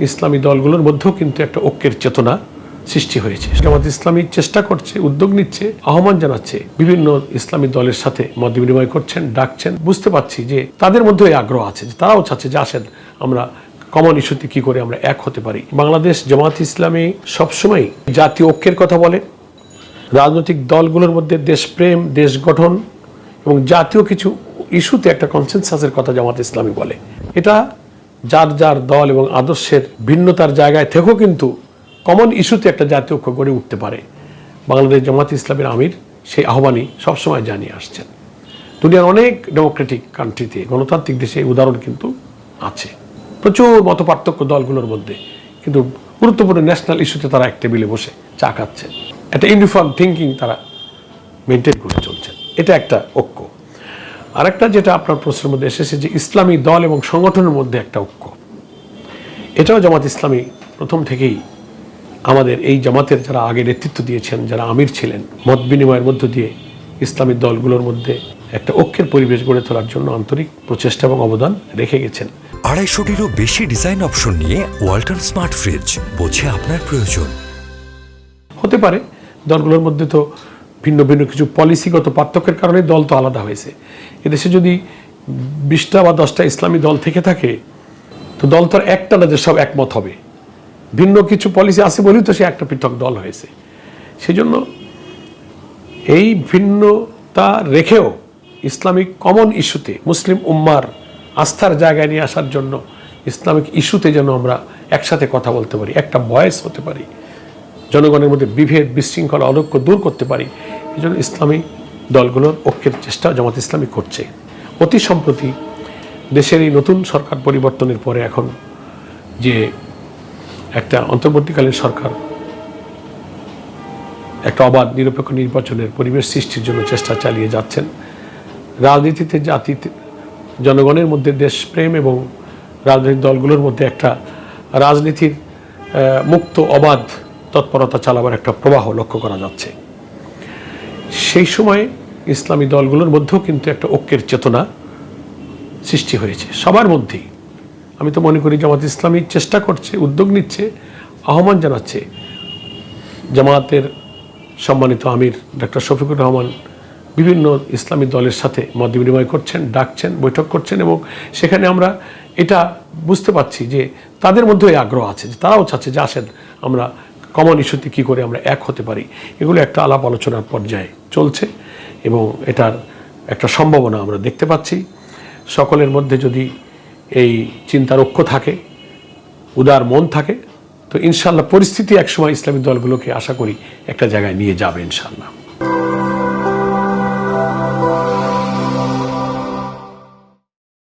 ইসলামী দলগুলোর মধ্যেও কিন্তু একটা ঐক্যের চেতনা সৃষ্টি হয়েছে। জামাত ইসলামী চেষ্টা করছে, উদ্যোগ নিচ্ছে, আহ্বান জানাচ্ছে, বিভিন্ন ইসলামী দলের সাথে মত বিনিময় করছেন, ডাকছেন। বুঝতে পারছি যে তাদের মধ্যে আগ্রহ আছে, যে তারাও চাচ্ছে যে আসেন আমরা কমন ইস্যুতে কি করে আমরা এক হতে পারি। বাংলাদেশ জামাত ইসলামী সবসময় জাতীয় ঐক্যের কথা বলে, রাজনৈতিক দলগুলোর মধ্যে দেশপ্রেম, দেশ গঠন এবং জাতীয় কিছু ইস্যুতে একটা কনসেনসাসের কথা জামাত ইসলামী বলে। এটা যার যার দল এবং আদর্শের ভিন্নতার জায়গায় থেকেও কিন্তু কমন ইস্যুতে একটা জাতীয় ঐক্য গড়ে উঠতে পারে। বাংলাদেশ জামাত ইসলামের আমির সেই আহ্বানই সবসময় জানিয়ে আসছেন। দুনিয়ার অনেক ডেমোক্রেটিক কান্ট্রিতে, গণতান্ত্রিক দেশে উদাহরণ কিন্তু আছে, প্রচুর মত পার্থক্য দলগুলোর মধ্যে, কিন্তু গুরুত্বপূর্ণ ন্যাশনাল ইস্যুতে তারা এক টেবিলে বসে চা খাচ্ছে, একটা ইউনিফর্ম থিঙ্কিং তারা মেনটেন করে চলছেন। এটা একটা ঐক্য। আরেকটা যেটা আপনার প্রশ্নের মধ্যে এসেছে যে ইসলামী দল এবং সংগঠনের মধ্যে একটা ঐক্য, এটাও জামাত ইসলামী প্রথম থেকেই আমাদের এই জামাতের যারা আগে নেতৃত্ব দিয়েছেন, যারা আমির ছিলেন, মত বিনিময়ের মধ্য দিয়ে ইসলামী দলগুলোর মধ্যে একটা ঐক্যের পরিবেশ গড়ে তোলার জন্য আন্তরিক প্রচেষ্টা এবং অবদান রেখে গেছেন। 250-টিরও বেশি ডিজাইন অপশন নিয়ে ওয়ালটন স্মার্ট ফ্রিজ, বোঝে আপনার প্রয়োজন। হতে পারে দলগুলোর মধ্যে তো ভিন্ন ভিন্ন কিছু পলিসিগত পার্থক্যের কারণে দল তো আলাদা হয়েছে। এদেশে যদি 20টা বা 10টা ইসলামী দল থেকে থাকে, তো দল তো একটা না যে সব একমত হবে। ভিন্ন কিছু পলিসি আছে বলেই তো সে একটা পৃথক দল হয়েছে। সেই জন্য এই ভিন্নতা রেখেও ইসলামিক কমন ইস্যুতে মুসলিম উম্মার আস্থার জায়গায় নিয়ে আসার জন্য ইসলামিক ইস্যুতে যেন আমরা একসাথে কথা বলতে পারি, একটা ভয়েস হতে পারি, জনগণের মধ্যে বিভেদ, বিশৃঙ্খলা, অনৈক্য দূর করতে পারি। এই জন্য ইসলামী দলগুলোর ঐক্যের চেষ্টা জামাত ইসলামী করছে। অতি সম্প্রতি দেশের এই নতুন সরকার পরিবর্তনের পরে এখন যে একটা অন্তর্বর্তীকালীন সরকার একটা অবাধ নিরপেক্ষ নির্বাচনের পরিবেশ সৃষ্টির জন্য চেষ্টা চালিয়ে যাচ্ছেন। রাজনীতিতে জাতিতে জনগণের মধ্যে দেশপ্রেম এবং রাজনৈতিক দলগুলোর মধ্যে একটা রাজনীতির মুক্ত অবাধ তৎপরতা চালাবার একটা প্রবাহ লক্ষ্য করা যাচ্ছে। সেই সময়ে ইসলামী দলগুলোর মধ্যেও কিন্তু একটা ঐক্যের চেতনা সৃষ্টি হয়েছে সবার মধ্যেই। আমি তো মনে করি জামাত ইসলামী চেষ্টা করছে, উদ্যোগ নিচ্ছে, আহ্বান জানাচ্ছে। জামাতের সম্মানিত আমির ডক্টর শফিকুর রহমান বিভিন্ন ইসলামী দলের সাথে মত বিনিময় করছেন, ডাকছেন, বৈঠক করছেন, এবং সেখানে আমরা এটা বুঝতে পারছি যে তাদের মধ্যেই আগ্রহ আছে, যে তারাও চাচ্ছে যে আসেন আমরা কমন ইস্যুতে কী করে আমরা এক হতে পারি। এগুলো একটা আলাপ আলোচনার পর্যায়ে চলছে এবং এটার একটা সম্ভাবনা আমরা দেখতে পাচ্ছি। সকলের মধ্যে যদি এই চিন্তার ঐক্য থাকে, উদার মন থাকে, তো ইনশাআল্লাহ পরিস্থিতি একসময় ইসলামী দলগুলোকে আশা করি একটা জায়গায় নিয়ে যাবে ইনশাআল্লাহ।